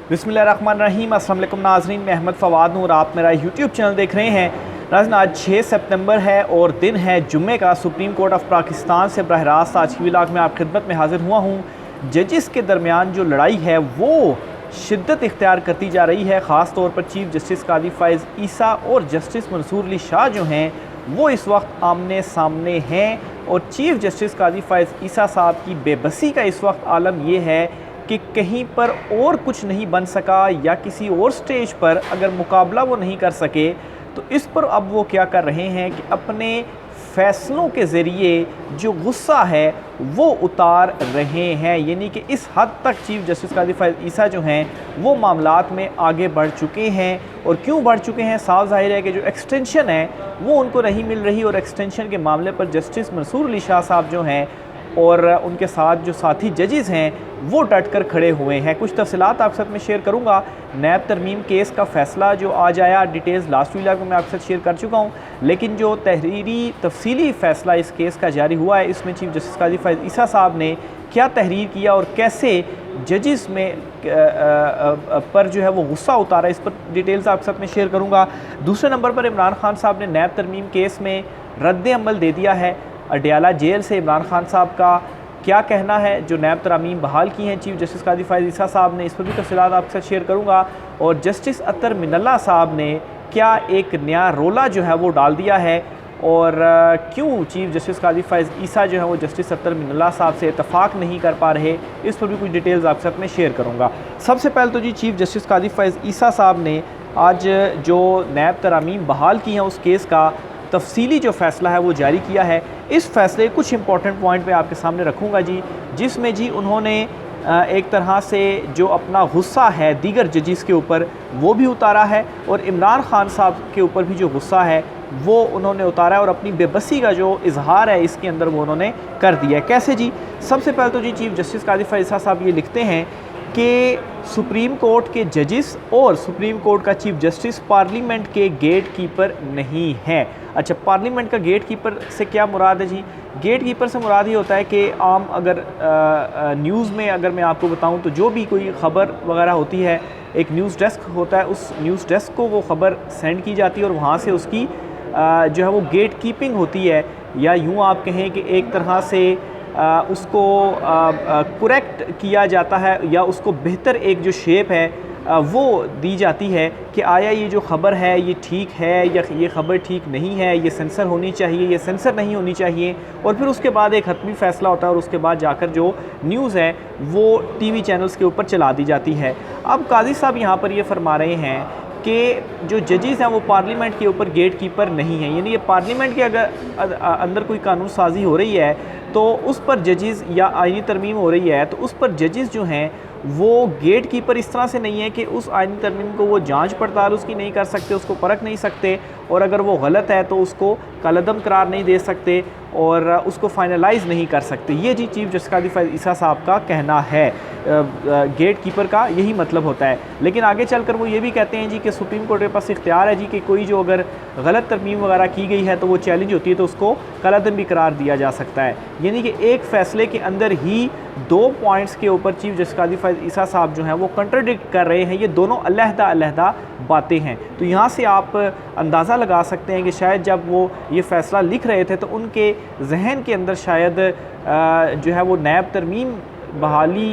बिस्मिल्लाहिर्रहमानिर्रहीम। अस्सलाम वालेकुम नाज़रीन, मैं अहमद फ़वाद हूँ और आप मेरा यूट्यूब चैनल देख रहे हैं। नाज़रीन, आज 6 सितंबर है और दिन है जुम्मे का। सुप्रीम कोर्ट ऑफ पाकिस्तान से बरह रास्त आज की व्लॉग में आप खिदमत में हाजिर हुआ हूँ। जजिस के दरमियान जो लड़ाई है वो शिद्दत इख्तियार करती जा रही है। ख़ास तौर पर चीफ़ जस्टिस कादी फ़ाइज़ ईसा और जस्टिस मंसूर अली शाह जो हैं वो इस वक्त आमने सामने हैं। और चीफ़ जस्टिस कादी फ़ाइज़ ईसा साहब की बेबसी का इस वक्त आलम ये है कि कहीं पर और कुछ नहीं बन सका या किसी और स्टेज पर अगर मुकाबला वो नहीं कर सके तो इस पर अब वो क्या कर रहे हैं कि अपने फ़ैसलों के ज़रिए जो गुस्सा है वो उतार रहे हैं। यानी कि इस हद तक चीफ़ जस्टिस कादी फ़ाइज़ ईसा जो हैं वो मामलात में आगे बढ़ चुके हैं। और क्यों बढ़ चुके हैं, साफ ज़ाहिर है कि जो एक्सटेंशन है वो उनको नहीं मिल रही और एक्सटेंशन के मामले पर जस्टिस मंसूर अली शाह साहब जो हैं और उनके साथ जो साथी जजेस हैं वो डट कर खड़े हुए हैं। कुछ तफसीलात आपके साथ में शेयर करूंगा। नैब तरमीम केस का फ़ैसला जो आज आया, डिटेल्स लास्ट व्लॉग में मैं आपके साथ शेयर कर चुका हूं, लेकिन जो तहरीरी तफसीली फ़ैसला इस केस का जारी हुआ है इसमें चीफ़ जस्टिस कादी फ़ाइज़ ईसा साहब ने क्या तहरीर किया और कैसे जजेस में पर जो है वो गुस्सा उतारा, इस पर डिटेल्स आपके साथ में शेयर करूँगा। दूसरे नंबर पर इमरान खान साहब ने नैब तरमीम केस में रद्द अमल दे दिया है। अडयाला जेल से इमरान खान साहब का क्या कहना है, जो नैब तरामीम बहाल की हैं चीफ़ जस्टिस कादी फ़ाइज़ ईसा साहब ने, इस पर भी तफ़सीलात आपके साथ शेयर करूँगा। और जस्टिस अतर मिनल्ला साहब ने क्या एक नया रोला जो है वो डाल दिया है और क्यों चीफ़ जस्टिस कादी फ़ाइज़ ईसा जो है वो जस्टिस अतर मिनल्ला साहब से इतफ़ाक़ नहीं कर पा रहे, इस पर भी कुछ डिटेल्स आपके साथ में शेयर करूँगा। सबसे पहले तो जी चीफ़ जस्टिस कादी फ़ाइज़ ईसा साहब ने आज जो नैब तरामीम बहाल की हैं उस केस का तफसीली जो फ़ैसला है वो जारी किया है। इस फ़ैसले कुछ इंपॉर्टेंट पॉइंट मैं आपके सामने रखूँगा जी, जिसमें जी उन्होंने एक तरह से जो अपना गुस्सा है दीगर जजेस के ऊपर वो भी उतारा है और इमरान खान साहब के ऊपर भी जो गुस्सा है वो उन्होंने उतारा है और अपनी बेबसी का जो इजहार है इसके अंदर वो उन्होंने कर दिया है। कैसे जी? सबसे पहले तो जी चीफ़ जस्टिस कादी फ़ाइज़ ईसा साहब ये लिखते हैं कि सुप्रीम कोर्ट के जजेस और सुप्रीम कोर्ट का चीफ जस्टिस पार्लियामेंट के गेट कीपर नहीं है। अच्छा, पार्लियामेंट का गेट कीपर से क्या मुराद है जी? गेट कीपर से मुराद ये होता है कि आम अगर न्यूज़ में अगर मैं आपको बताऊं तो जो भी कोई ख़बर वगैरह होती है, एक न्यूज़ डेस्क होता है, उस न्यूज़ डेस्क को वो ख़बर सेंड की जाती है और वहाँ से उसकी जो है वो गेट कीपिंग होती है, या यूँ आप कहें कि एक तरह से उसको करेक्ट किया जाता है या उसको बेहतर एक जो शेप है वो दी जाती है कि आया ये जो ख़बर है ये ठीक है या ये ख़बर ठीक नहीं है, ये सेंसर होनी चाहिए, ये सेंसर नहीं होनी चाहिए। और फिर उसके बाद एक हतमी फ़ैसला होता है और उसके बाद जाकर जो न्यूज़ है वो टीवी चैनल्स के ऊपर चला दी जाती है। अब काजी साहब यहाँ पर ये फरमा रहे हैं कि जो जजेस हैं वो पार्लियामेंट के ऊपर गेट कीपर नहीं है। यानी ये पार्लियामेंट के अगर अंदर कोई कानून साजी हो रही है तो उस पर जजेस या आईनी तरमीम हो रही है तो उस पर जजेस जो हैं वो गेट कीपर इस तरह से नहीं है कि उस आईनी तरमीम को वो जांच पड़ताल उसकी नहीं कर सकते, उसको परख नहीं सकते और अगर वो गलत है तो उसको कलअदम करार नहीं दे सकते और उसको फाइनलाइज नहीं कर सकते। ये जी चीफ़ जस्टिस कादी फ़ाइज़ ईसा साहब का कहना है। गेट कीपर का यही मतलब होता है। लेकिन आगे चलकर वो ये भी कहते हैं जी कि सुप्रीम कोर्ट के पास इख्तियार है जी कि कोई जो अगर गलत तरमीम वगैरह की गई है तो वो चैलेंज होती है तो उसको कलअदम भी करार दिया जा सकता है। यानी कि एक फ़ैसले के अंदर ही दो पॉइंट्स के ऊपर चीफ़ जस्टिस कादी फ़ाइज़ ईसा साहब जो हैं वो कंट्राडिक्ट कर रहे हैं। ये दोनों अलहदा बातें हैं। तो यहाँ से आप अंदाज़ा लगा सकते हैं कि शायद जब वो ये फ़ैसला लिख रहे थे तो उनके जहन के अंदर शायद जो है वो नैब तरमीम बहाली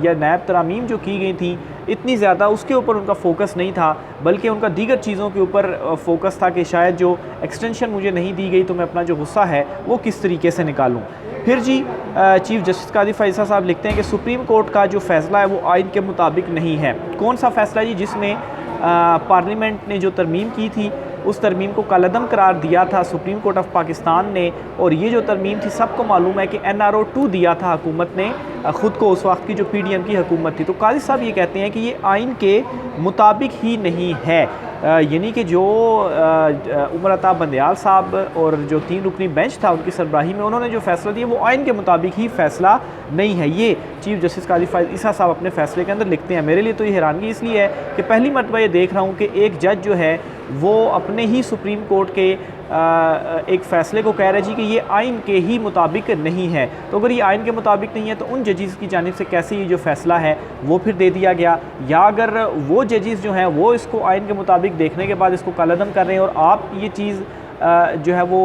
या नैब तरामीम जो की गई थी इतनी ज़्यादा उसके ऊपर उनका फ़ोकस नहीं था, बल्कि उनका दीगर चीज़ों के ऊपर फ़ोकस था कि शायद जो एक्सटेंशन मुझे नहीं दी गई तो मैं अपना जो गुस्सा है वो किस तरीके से निकालूं। फिर जी चीफ़ जस्टिस कादी फ़ाइज़ ईसा साहब लिखते हैं कि सुप्रीम कोर्ट का जो फ़ैसला है वो आइन के मुताबिक नहीं है। कौन सा फ़ैसला जी? जिसमें पार्लियामेंट ने जो तरमीम की थी उस तरमीम को कलअदम करार दिया था सुप्रीम कोर्ट ऑफ पाकिस्तान ने, और ये जो तरमीम थी सबको मालूम है कि NRO 2 दिया था हुकूमत ने ख़ुद को, उस वक्त की जो PDM की हुकूमत थी। तो काजी साहब ये कहते हैं कि ये आइन के मुताबिक ही नहीं है। यानी कि जो उमर अता बंदयाल साहब और जो 3 रुकनी बेंच था उनकी सरबराही में उन्होंने जो फ़ैसला दिया वो आइन के मुताबिक ही फ़ैसला नहीं है। ये चीफ़ जस्टिस कादी फ़ाइज़ ईसा साहब अपने फ़ैसले के अंदर लिखते हैं। मेरे लिए तो ये हैरानगी इसलिए है कि पहली मरतबा ये देख रहा हूँ कि एक जज जो है वो अपने ही सुप्रीम कोर्ट के एक फ़ैसले को कह रहे जी कि ये आइन के ही मुताबिक नहीं है। तो अगर ये आइन के मुताबिक नहीं है तो उन जजेस की जानिब से कैसे ये जो फ़ैसला है वो फिर दे दिया गया, या अगर वो जजेस जो हैं वो इसको आइन के मुताबिक देखने के बाद इसको कलअदम कर रहे हैं और आप ये चीज़ जो है वो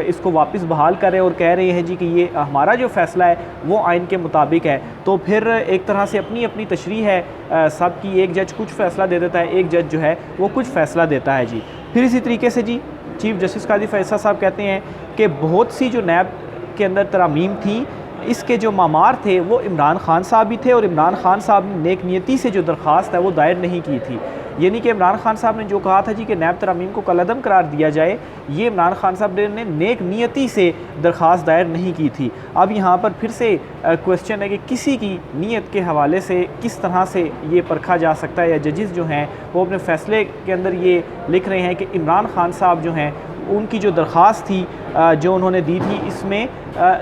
इसको वापस बहाल कर रहे हैं और कह रहे हैं जी कि ये हमारा जो फ़ैसला है वो आइन के मुताबिक है, तो फिर एक तरह से अपनी अपनी तशरीह है सब की। एक जज कुछ फ़ैसला दे देता है, एक जज जो है वो कुछ फ़ैसला देता है जी। फिर इसी तरीके से जी चीफ़ जस्टिस काजी फैसला साहब कहते हैं कि बहुत सी जो नैब के अंदर तरामीम थी, इसके जो मामार थे वो इमरान खान साहब भी थे और इमरान खान साहब ने नेक नियती से जो दरख्वास्त है वो दायर नहीं की थी। यानी कि इमरान खान साहब ने जो कहा था जी कि नैब तरामीम को कलअदम करार दिया जाए, ये इमरान खान साहब ने नेक नियती से दरख्वास्त दायर नहीं की थी। अब यहाँ पर फिर से क्वेश्चन है कि किसी की नीयत के हवाले से किस तरह से ये परखा जा सकता है, या जजेस जो हैं वो अपने फ़ैसले के अंदर ये लिख रहे हैं कि इमरान खान साहब जो हैं उनकी जो दरख्वास्त थी जो उन्होंने दी थी इसमें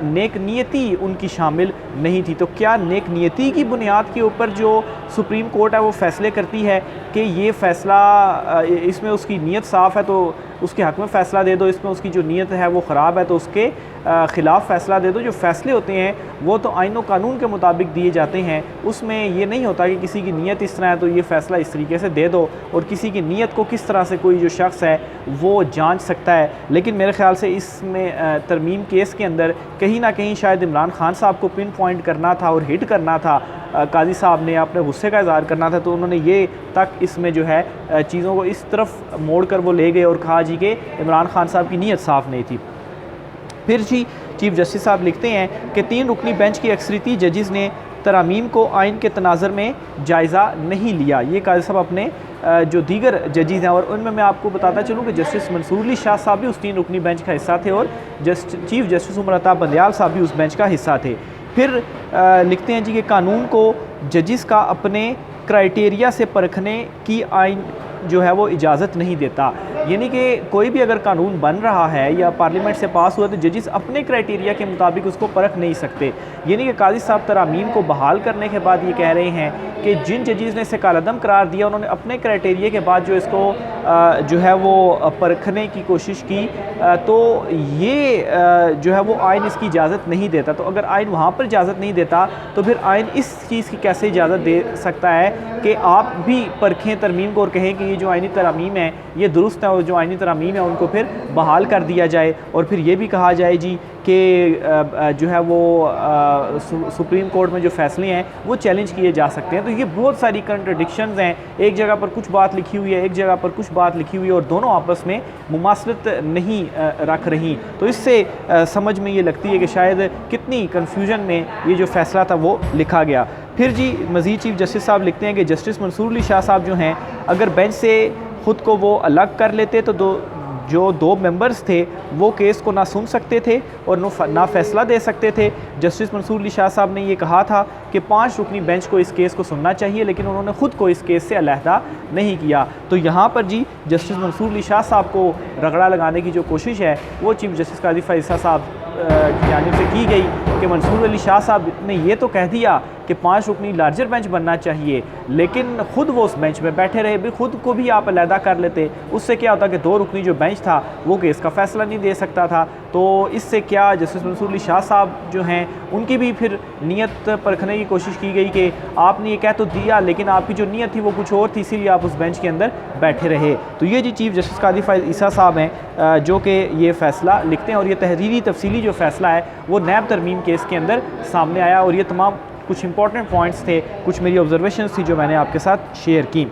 नेक नियती उनकी शामिल नहीं थी। तो क्या नेक नियती की बुनियाद के ऊपर जो सुप्रीम कोर्ट है वो फ़ैसले करती है कि ये फ़ैसला इसमें उसकी नीयत साफ़ है तो उसके हक़ में फ़ैसला दे दो, इसमें उसकी जो नीयत है वो ख़राब है तो उसके ख़िलाफ़ फ़ैसला दे दो। जो फ़ैसले होते हैं वो तो आइन और कानून के मुताबिक दिए जाते हैं, उसमें ये नहीं होता कि किसी की नीयत इस तरह है तो ये फ़ैसला इस तरीके से दे दो, और किसी की नीयत को किस तरह से कोई जो शख्स है वो जांच सकता है। लेकिन मेरे ख़्याल से इसमें तरमीम केस के अंदर कहीं ना कहीं शायद इमरान खान साहब को पिन पॉइंट करना था और हिट करना था, काजी साहब ने अपने गुस्से का इज़हार करना था, तो उन्होंने ये तक इसमें जो है चीज़ों को इस तरफ मोड़ कर वो ले गए और कहा जी कि इमरान खान साहब की नीयत साफ़ नहीं थी। फिर जी चीफ़ जस्टिस साहब लिखते हैं कि 3 रुकनी बेंच की अक्सरियती जजेस ने तरामीम को आइन के तनाज़र में जायज़ा नहीं लिया। ये काजी साहब अपने जो दीगर जजेस हैं, और उनमें मैं आपको बताता चलूँ कि जस्टिस मंसूर अली शाह साहब भी उस 3 रुकनी बेंच का हिस्सा थे और चीफ़ जस्टिस उमर अता बंदयाल साहब भी उस बेंच का हिस्सा थे। फिर लिखते हैं जी कि कानून को जजेस का अपने क्राइटेरिया से परखने की आइन जो है वो इजाज़त नहीं देता। यानी कि कोई भी अगर कानून बन रहा है या पार्लियामेंट से पास हुआ तो जजेस अपने क्राइटेरिया के मुताबिक उसको परख नहीं सकते। यानी कि काजी साहब तरामीम को बहाल करने के बाद ये कह रहे हैं कि जिन जजेस ने इसे कालअदम करार दिया उन्होंने अपने क्राइटेरिया के बाद जो इसको जो है वो परखने की कोशिश की, तो ये जो है वो आइन इसकी इजाज़त नहीं देता। तो अगर आइन वहाँ पर इजाज़त नहीं देता तो फिर आइन इस चीज़ की कैसे इजाज़त दे सकता है कि आप भी परखें तरमीम को और कहें कि ये जो आइनी तरामीम है ये दुरुस्त है और जो आइनी तरामीम है उनको फिर बहाल कर दिया जाए, और फिर ये भी कहा जाए जी कि जो है वो सुप्रीम कोर्ट में जो फ़ैसले हैं वो चैलेंज किए जा सकते हैं। तो ये बहुत सारी कंट्रडिक्शंस हैं, एक जगह पर कुछ बात लिखी हुई है, एक जगह पर कुछ बात लिखी हुई है और दोनों आपस में मुमासलत नहीं रख रही। तो इससे समझ में ये लगती है कि शायद कितनी कन्फ्यूजन में ये जो फ़ैसला था वो लिखा गया। फिर जी मज़ीद चीफ़ जस्टिस साहब लिखते हैं कि जस्टिस मंसूर अली शाह साहब जो हैं अगर बेंच से ख़ुद को वो अलग कर लेते तो जो 2 मेंबर्स थे वो केस को ना सुन सकते थे और ना फ़ैसला दे सकते थे। जस्टिस मंसूर अली शाह साहब ने ये कहा था कि 5 रुकनी बेंच को इस केस को सुनना चाहिए, लेकिन उन्होंने ख़ुद को इस केस से अलहदा नहीं किया। तो यहाँ पर जी जस्टिस मंसूर अली शाह साहब को रगड़ा लगाने की जो कोशिश है वो चीफ़ जस्टिस काजी फैसला साहब की जानिब से की गई कि मंसूर अली शाह साहब ने ये तो कह दिया कि 5 रुकनी लार्जर बेंच बनना चाहिए, लेकिन ख़ुद वो उस बेंच में बैठे रहे, भी ख़ुद को भी आप अलहदा कर लेते, उससे क्या होता कि 2 रुकनी जो बेंच था वो केस का फ़ैसला नहीं दे सकता था। तो इससे क्या जस्टिस मंसूर अली शाह साहब जो हैं उनकी भी फिर नीयत परखने की कोशिश की गई कि आपने ये कह तो दिया लेकिन आपकी जो नीयत थी वो कुछ और थी, इसीलिए आप उस बेंच के अंदर बैठे रहे। तो ये जी चीफ़ जस्टिस काजी फैज़ ईसा साहब हैं जो कि ये फ़ैसला लिखते हैं, और ये तहरीरी तफसीली जो फ़ैसला है वो नैब तरमीम केस के अंदर सामने आया, और ये तमाम कुछ इंपॉर्टेंट पॉइंट्स थे, कुछ मेरी ऑब्जर्वेशंस थी जो मैंने आपके साथ शेयर की।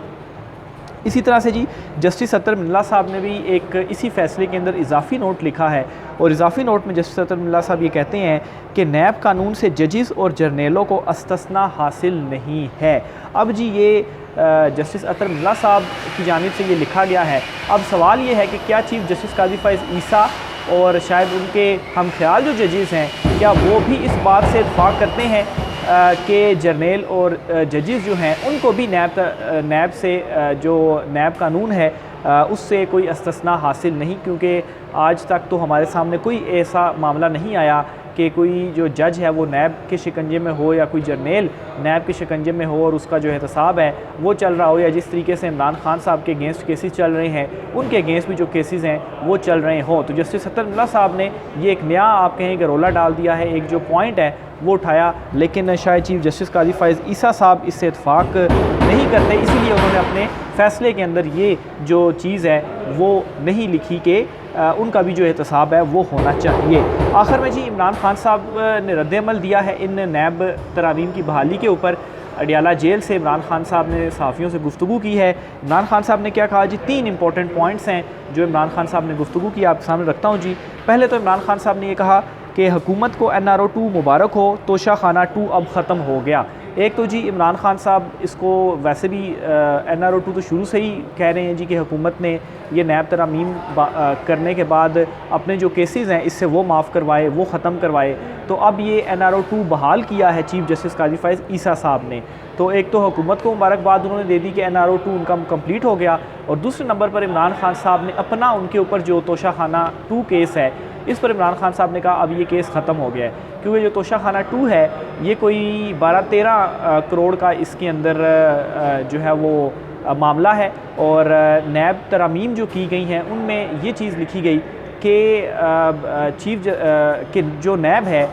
इसी तरह से जी जस्टिस अतर मिल्ला साहब ने भी एक इसी फ़ैसले के अंदर इजाफ़ी नोट लिखा है, और इजाफ़ी नोट में जस्टिस अतर मिल्ला साहब ये कहते हैं कि नैब कानून से जजेस और जर्नेलों को इस्तिस्ना हासिल नहीं है। अब जी ये जस्टिस अतर मिल्ला साहब की जानिब से ये लिखा गया है। अब सवाल ये है कि क्या चीफ़ जस्टिस काजी फैज़ ईसा और शायद उनके हम ख्याल जो जजेस हैं क्या वो भी इस बात से इत्फाक़ करते हैं कि जर्नेल और जजेस जो हैं उनको भी नैब से जो नैब कानून है उससे कोई इस्तिस्ना हासिल नहीं, क्योंकि आज तक तो हमारे सामने कोई ऐसा मामला नहीं आया कि कोई जो जज है वो नैब के शिकंजे में हो या कोई जर्नेल नैब के शिकंजे में हो और उसका जो एहतसाब है वो चल रहा हो, या जिस तरीके से इमरान खान साहब के अगेंस्ट केसेस चल रहे हैं उनके अगेंस्ट भी जो केसेस हैं वो चल रहे हों। तो जस्टिस अतुल्ला साहब ने ये एक नया आप कहें कि रोला डाल दिया है, एक जो पॉइंट है वो उठाया, लेकिन शायद चीफ जस्टिस काजी फ़ाइज़ ईसा साहब इससे इत्फाक नहीं करते, इसीलिए उन्होंने अपने फ़ैसले के अंदर ये जो चीज़ है वो नहीं लिखी कि उनका भी जो एहतसाब है वो होना चाहिए। आखिर में जी इमरान खान साहब ने रद्द-ए-अमल दिया है इन नैब तरामीम की बहाली के ऊपर। अडियाला जेल से इमरान खान साहब ने सहाफ़ियों से गुफ्तगू की है। इमरान खान साहब ने क्या कहा जी, 3 इंपॉर्टेंट पॉइंट्स हैं जो इमरान खान साहब ने गुफ्तगू की, आपके सामने रखता हूँ जी। पहले तो इमरान खान साहब ने ये कहा कि हुकूमत को NRO 2 मुबारक हो, तोशा खाना 2 अब ख़त्म हो गया। एक तो जी इमरान खान साहब इसको वैसे भी NRO 2 तो शुरू से ही कह रहे हैं जी कि हुकूमत ने ये नैब तरामीम करने के बाद अपने जो केसेस हैं इससे वो माफ़ करवाए, वो ख़त्म करवाए। तो अब ये NRO 2 बहाल किया है चीफ जस्टिस काजी फ़ाइज़ ईसा साहब ने। तो एक तो हुकूमत को मुबारकबाद उन्होंने दे दी कि NRO 2 उनका कंप्लीट हो गया, और दूसरे नंबर पर इमरान खान साहब ने अपना उनके ऊपर जो तोशा खाना 2 केस है इस पर इमरान खान साहब ने कहा अब ये केस ख़त्म हो गया है, क्योंकि जो तोशा खाना 2 है ये कोई 12-13 करोड़ का इसके अंदर जो है वो मामला है, और नैब तरामीम जो की गई हैं उनमें ये चीज़ लिखी गई कि कि जो नैब है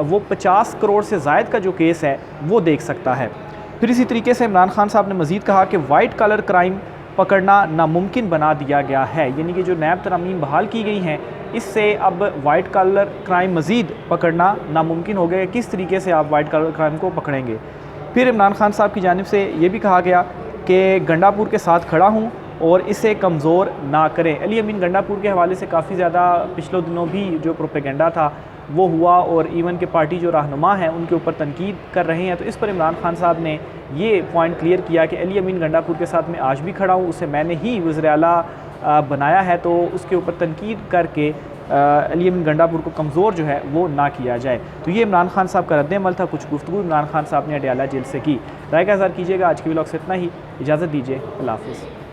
वो 50 करोड़ से ज़ायद का जो केस है वो देख सकता है। फिर इसी तरीके से इमरान खान साहब ने मज़ीद कहा कि वाइट कलर क्राइम पकड़ना नामुमकिन बना दिया गया है, यानी कि जो नैब तरामीम बहाल की गई हैं इससे अब वाइट कलर क्राइम मज़ीद पकड़ना नामुमकिन हो गया। किस तरीके से आप वाइट कलर क्राइम को पकड़ेंगे। फिर इमरान खान साहब की जानिब से ये भी कहा गया कि गंडापुर के साथ खड़ा हूँ और इसे कमज़ोर ना करें। अली अमीन गंडापुर के हवाले से काफ़ी ज़्यादा पिछले दिनों भी जो प्रोपेगेंडा था वो हुआ, और इवन के पार्टी जो रहनुमा हैं उनके ऊपर तनकीद कर रहे हैं। तो इस पर इमरान खान साहब ने ये पॉइंट क्लियर किया कि अली अमीन गंडापुर के साथ मैं आज भी खड़ा हूँ, उसे मैंने ही वज़ीर आला बनाया है, तो उसके ऊपर तनकीद करके अली अमीन गंडापुर को कमज़ोर जो है वो ना किया जाए। तो ये इमरान खान साहब का रद्द-ए-अमल था, कुछ गुफ्तगू इमरान खान साहब ने अडियाला जेल से की। राय का इज़हार कीजिएगा। आज के व्लॉग से इतना ही, इजाज़त दीजिए, अल्लाह हाफ़िज़।